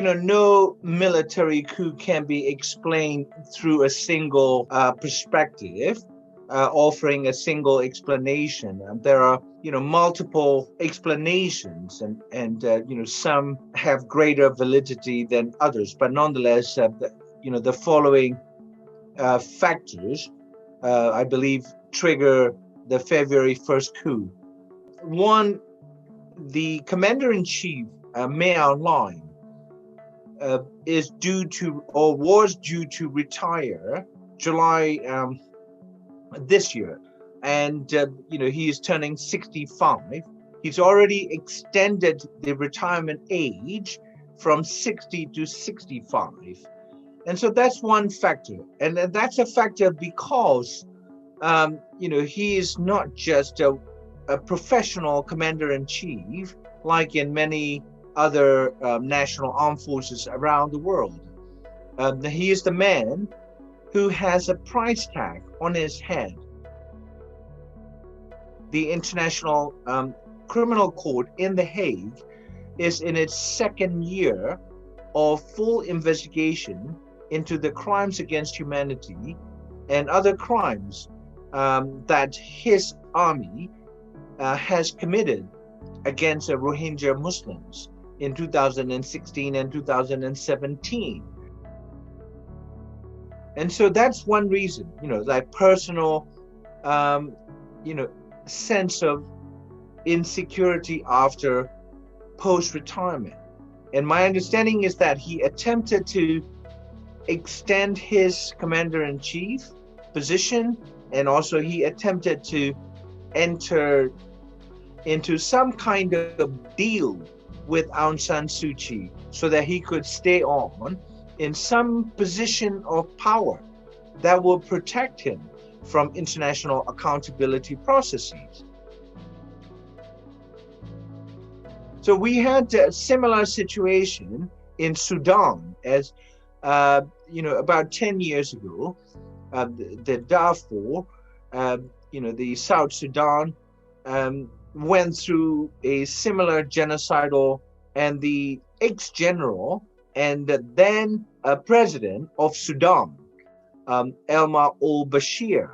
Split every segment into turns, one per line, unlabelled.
no military coup can be explained through a single perspective, offering a single explanation. There are, multiple explanations, and some have greater validity than others. But nonetheless, the following factors, I believe, trigger the February 1st coup. One, the commander-in-chief, Min Aung Hlaing, was due to retire July this year, and he is turning 65. He's already extended the retirement age from 60 to 65, and so that's one factor, and that's a factor because he is not just a professional commander-in-chief like in many other national armed forces around the world. He is the man who has a price tag on his head. The International Criminal Court in The Hague is in its second year of full investigation into the crimes against humanity and other crimes that his army has committed against the Rohingya Muslims in 2016 and 2017. And so that's one reason, that personal, sense of insecurity after post-retirement. And my understanding is that he attempted to extend his commander-in-chief position, and also he attempted to enter into some kind of deal with Aung San Suu Kyi so that he could stay on in some position of power that will protect him from international accountability processes. So we had a similar situation in Sudan as, about 10 years ago, the Darfur, the South Sudan, went through a similar genocidal, and the ex-general and then president of Sudan, Omar al-Bashir,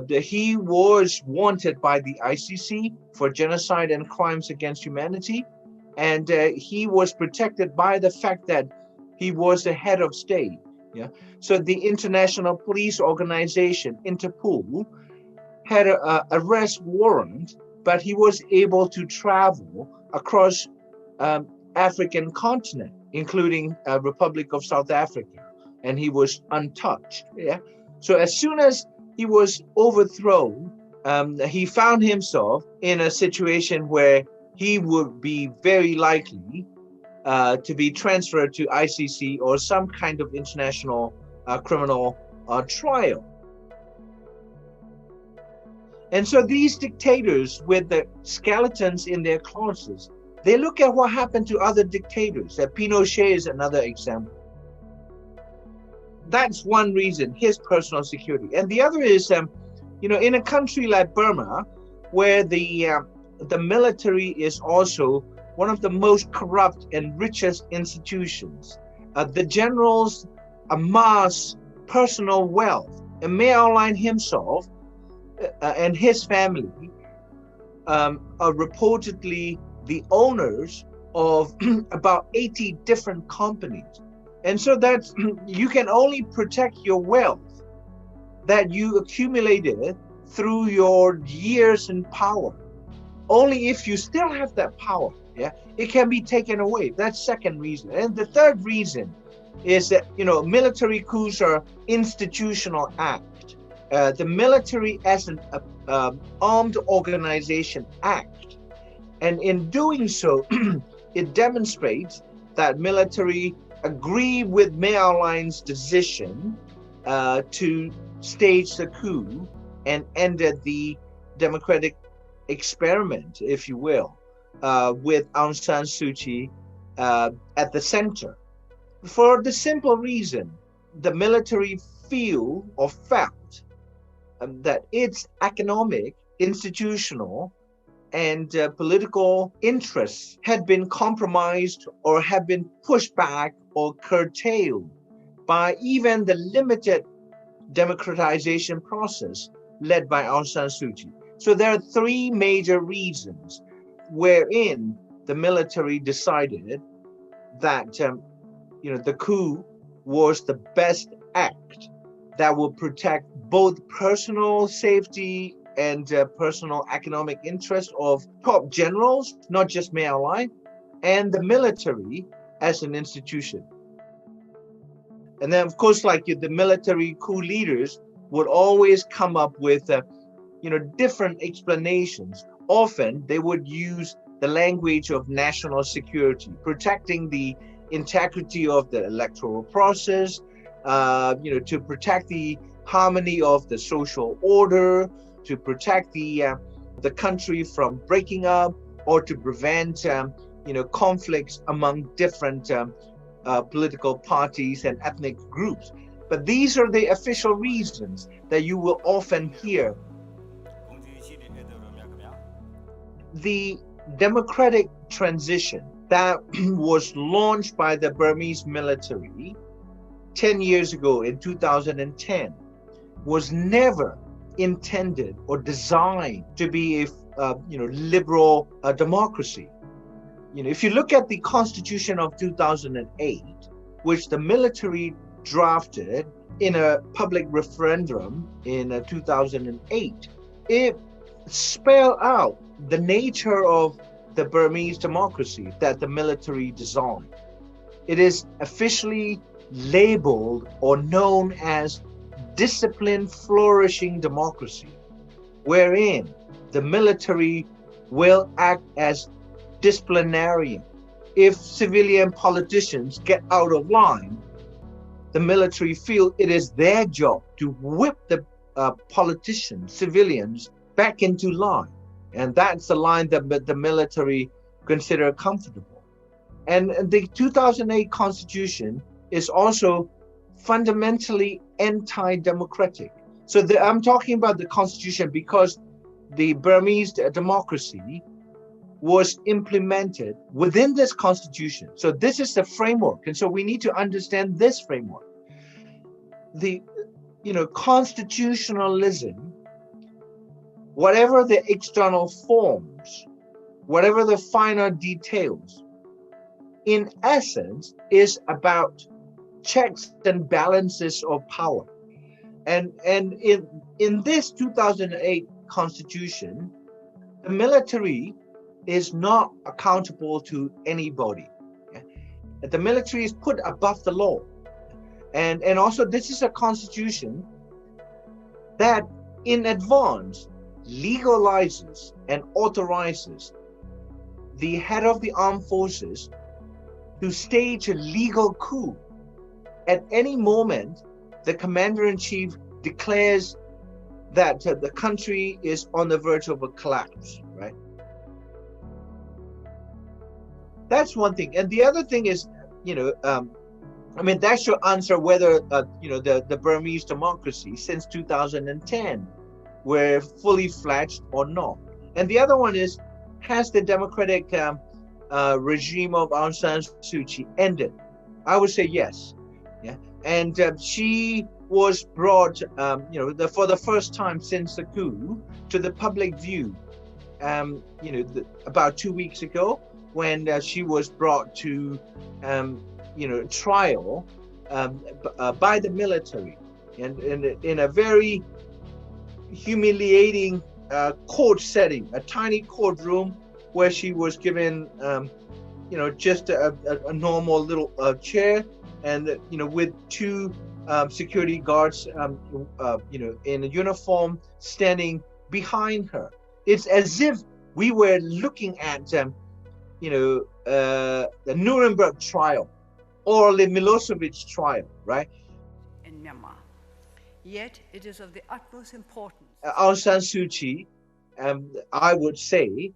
he was wanted by the ICC for genocide and crimes against humanity, and he was protected by the fact that he was the head of state. Yeah, so the International Police Organization, Interpol, had an arrest warrant, but he was able to travel across African continent, including Republic of South Africa, and he was untouched. Yeah, so as soon as he was overthrown, he found himself in a situation where he would be very likely to be transferred to ICC or some kind of international criminal trial. And so these dictators with the skeletons in their closets, they look at what happened to other dictators. Pinochet is another example. That's one reason, his personal security. And the other is, in a country like Burma, where the military is also one of the most corrupt and richest institutions. The generals amass personal wealth. And Min Aung Hlaing himself and his family are reportedly the owners of about 80 different companies. And so that you can only protect your wealth that you accumulated through your years in power. Only if you still have that power, it can be taken away. That's second reason. And the third reason is that, military coups are institutional act. The military as an armed organization act. And in doing so, it demonstrates that military agree with Min Aung Hlaing's decision to stage the coup and ended the democratic experiment, if you will, with Aung San Suu Kyi at the center. For the simple reason, the military felt that its economic, institutional, and political interests had been compromised or had been pushed back or curtailed by even the limited democratization process led by Aung San Suu Kyi. So there are three major reasons wherein the military decided that the coup was the best act that would protect both personal safety and personal economic interest of top generals, not just Mae Aung Hlaing, and the military as an institution. And then, of course, the military coup leaders would always come up with, different explanations. Often, they would use the language of national security, protecting the integrity of the electoral process, to protect the harmony of the social order, to protect the country from breaking up, or to prevent, conflicts among different political parties and ethnic groups. But these are the official reasons that you will often hear. The democratic transition that was launched by the Burmese military 10 years ago in 2010 was never intended or designed to be a liberal democracy. If you look at the Constitution of 2008, which the military drafted in a public referendum in 2008, it spelled out the nature of the Burmese democracy that the military designed. It is officially labeled or known as disciplined flourishing democracy, wherein the military will act as disciplinarian. If civilian politicians get out of line, the military feel it is their job to whip the politicians, civilians, back into line. And that's the line that the military consider comfortable. And the 2008 Constitution is also fundamentally anti-democratic. So I'm talking about the Constitution because the Burmese democracy was implemented within this Constitution. So this is the framework. And so we need to understand this framework. The, constitutionalism, whatever the external forms, whatever the finer details, in essence is about checks and balances of power. And in this 2008 Constitution, the military is not accountable to anybody. The military is put above the law. And also this is a constitution that in advance legalizes and authorizes the head of the armed forces to stage a legal coup. At any moment, the commander-in-chief declares that the country is on the verge of a collapse, right? That's one thing. And the other thing is, that should answer whether, the Burmese democracy since 2010 were fully fledged or not. And the other one is, has the democratic regime of Aung San Suu Kyi ended? I would say yes. Yeah, and she was brought, for the first time since the coup to the public view, about 2 weeks ago when she was brought to, trial by the military, and in a very humiliating court setting, a tiny courtroom where she was given, just a normal little chair, and with two security guards, in a uniform standing behind her. It's as if we were looking at, the Nuremberg trial or the Milosevic trial, right?
In Myanmar. Yet it is of the utmost importance.
Aung San Suu Kyi, I would say,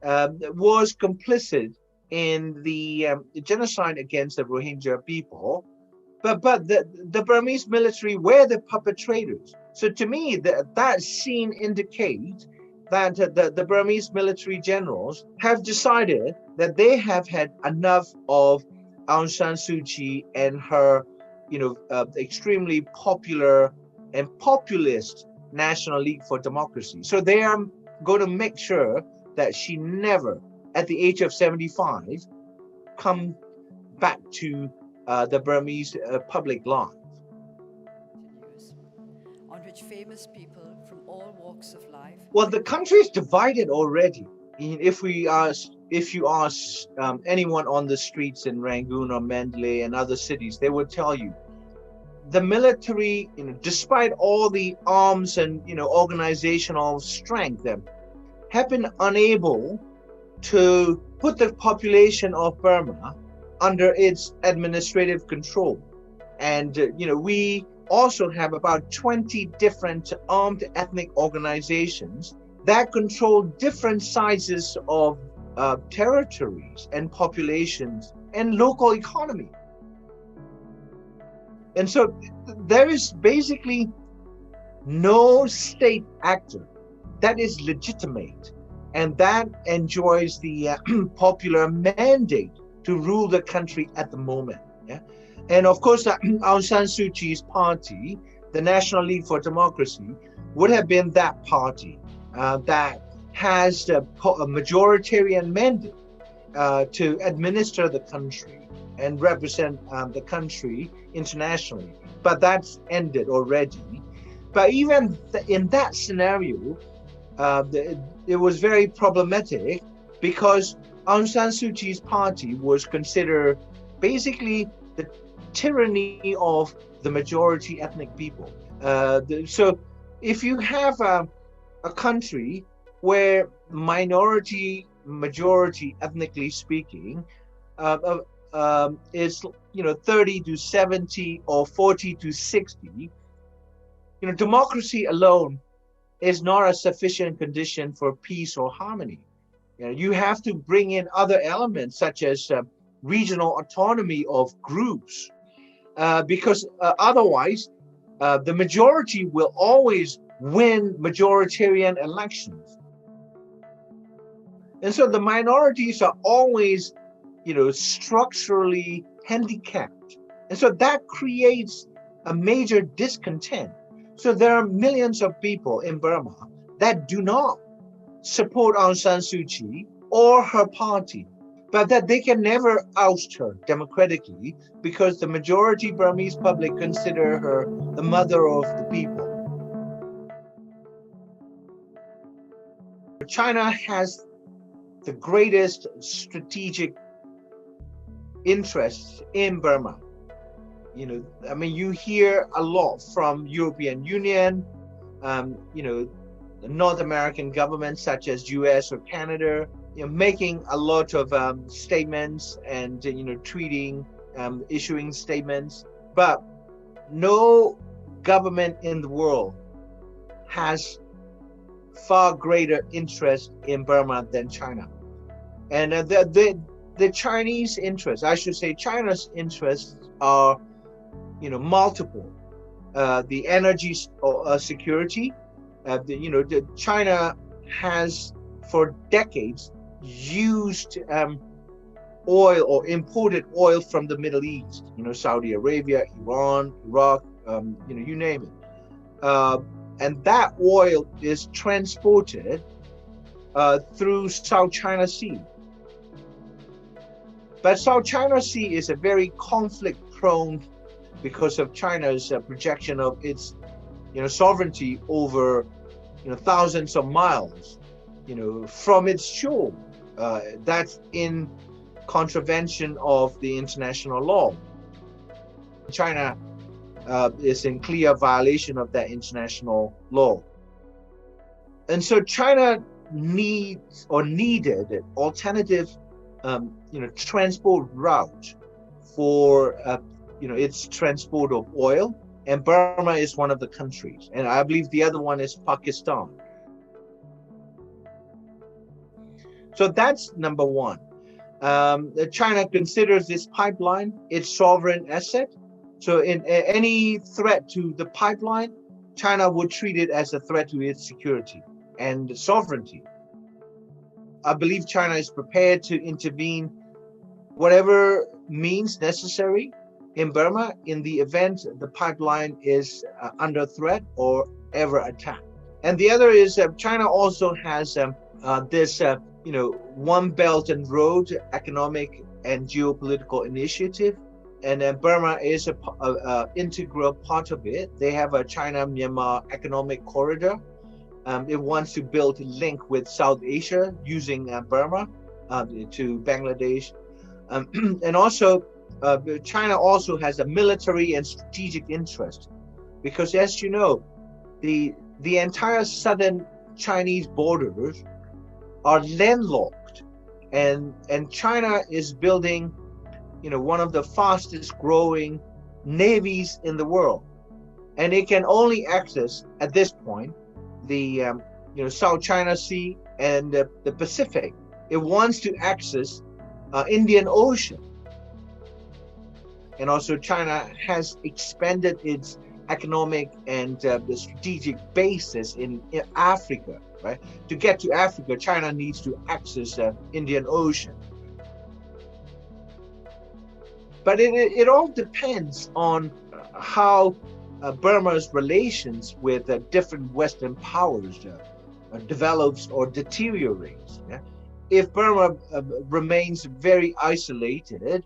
was complicit in the genocide against the Rohingya people, but the Burmese military were the perpetrators. So to me, that scene indicates that the Burmese military generals have decided that they have had enough of Aung San Suu Kyi and her, extremely popular and populist National League for Democracy. So they are going to make sure that she never, at the age of 75, come back to the Burmese public life.
On which famous people from all walks of life.
Well, the country is divided already. If you ask anyone on the streets in Rangoon or Mandalay and other cities, they would tell you the military, despite all the arms and organizational strength, have been unable to put the population of Burma under its administrative control. And we also have about 20 different armed ethnic organizations that control different sizes of territories and populations and local economy. And so there is basically no state actor that is legitimate and that enjoys the popular mandate to rule the country at the moment. Yeah? And of course, Aung San Suu Kyi's party, the National League for Democracy, would have been that party that has a majoritarian mandate to administer the country and represent the country internationally. But that's ended already. But even in that scenario, it was very problematic because Aung San Suu Kyi's party was considered basically the tyranny of the majority ethnic people. So if you have a country where minority, majority, ethnically speaking, is 30 to 70 or 40 to 60, democracy alone is not a sufficient condition for peace or harmony. You have to bring in other elements such as regional autonomy of groups, because otherwise the majority will always win majoritarian elections. And so the minorities are always, structurally handicapped. And so that creates a major discontent. So there are millions of people in Burma that do not support Aung San Suu Kyi or her party, but that they can never oust her democratically because the majority Burmese public consider her the mother of the people. China has the greatest strategic interests in Burma. You hear a lot from European Union, North American governments such as US or Canada, making a lot of statements and, tweeting, issuing statements. But no government in the world has far greater interest in Burma than China. And the Chinese interests, I should say China's interests are, multiple. The energy security, China has for decades used oil or imported oil from the Middle East, Saudi Arabia, Iran, Iraq, you name it. And that oil is transported through South China Sea. But South China Sea is a very conflict-prone because of China's projection of its, sovereignty over, thousands of miles, from its shore. That's in contravention of the international law. China is in clear violation of that international law. And so China needed alternative transport route for its transport of oil, and Burma is one of the countries, and I believe the other one is Pakistan. So that's number one. China considers this pipeline its sovereign asset. So in any threat to the pipeline, China would treat it as a threat to its security. and sovereignty. I believe China is prepared to intervene whatever means necessary in Burma in the event the pipeline is under threat or ever attacked. And the other is China also has this, One Belt and Road economic and geopolitical initiative. And Burma is an integral part of it. They have a China-Myanmar economic corridor. It wants to build a link with South Asia using Burma to Bangladesh. And also, China also has a military and strategic interest, because as you know, the entire southern Chinese borders are landlocked, and China is building, one of the fastest growing navies in the world, and it can only access at this point the South China Sea and the Pacific. It wants to access Indian Ocean. And also China has expanded its economic and the strategic basis in Africa, right? To get to Africa, China needs to access Indian Ocean. But it all depends on how Burma's relations with different Western powers develops or deteriorates. Yeah? If Burma remains very isolated,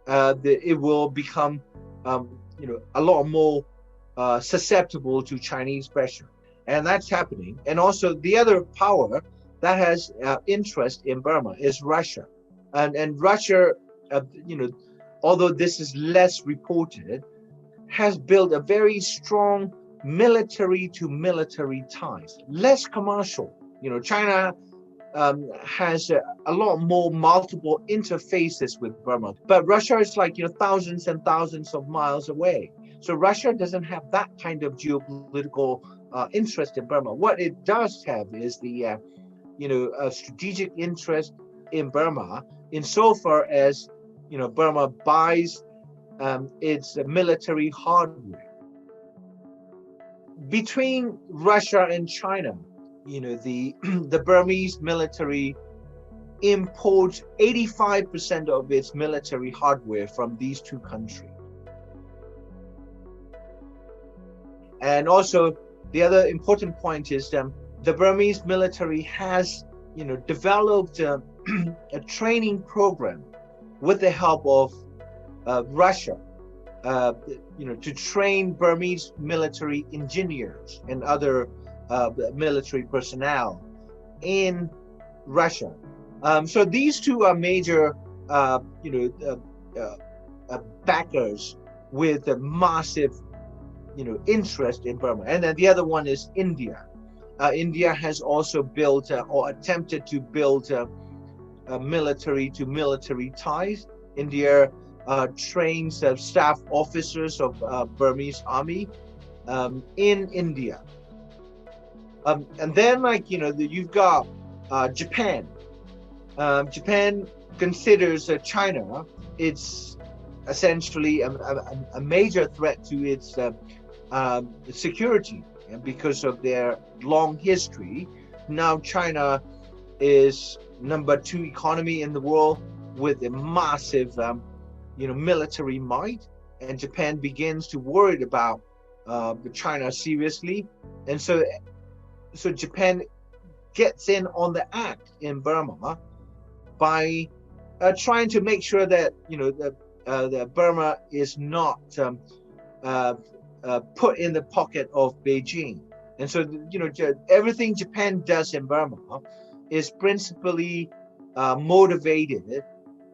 it will become, a lot more susceptible to Chinese pressure, and that's happening. And also, the other power that has interest in Burma is Russia, and Russia, although this is less reported, has built a very strong military-to-military ties, less commercial. China has a lot more multiple interfaces with Burma, but Russia is like thousands and thousands of miles away. So Russia doesn't have that kind of geopolitical interest in Burma. What it does have is the a strategic interest in Burma, insofar as Burma buys its military hardware. Between Russia and China, the Burmese military imports 85% of its military hardware from these two countries. And also, the other important point is the Burmese military has, developed a training program with the help of Russia, to train Burmese military engineers and other military personnel in Russia. So these two are major, backers with a massive, interest in Burma. And then the other one is India. India has also built or attempted to build military-to-military ties. India trains staff officers of Burmese army in India. And then, you've got Japan. Japan considers China, it's essentially a major threat to its security, because of their long history. Now China is number 2 economy in the world with a massive, military might, and Japan begins to worry about China seriously, and so Japan gets in on the act in Burma by trying to make sure that that Burma is not put in the pocket of Beijing. And so everything Japan does in Burma is principally motivated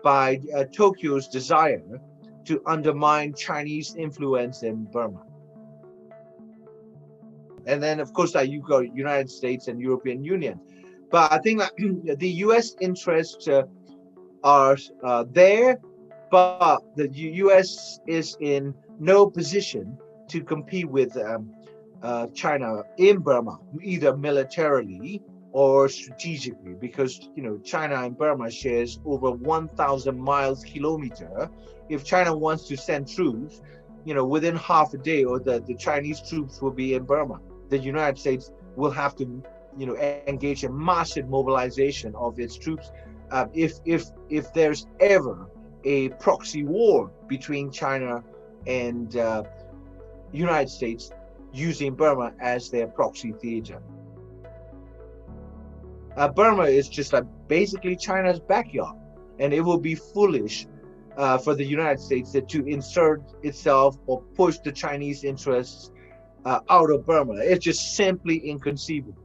by Tokyo's desire to undermine Chinese influence in Burma. And then, of course, you've got United States and European Union. But I think the U.S. interests are there, but the U.S. is in no position to compete with China in Burma, either militarily or strategically, because China and Burma shares over 1,000 kilometers. If China wants to send troops, within half a day, or the Chinese troops will be in Burma. The United States will have to engage in massive mobilization of its troops. If there's ever a proxy war between China and United States, using Burma as their proxy theater. Burma is just basically China's backyard, and it will be foolish for the United States to insert itself or push the Chinese interests out of Burma. It's just simply inconceivable.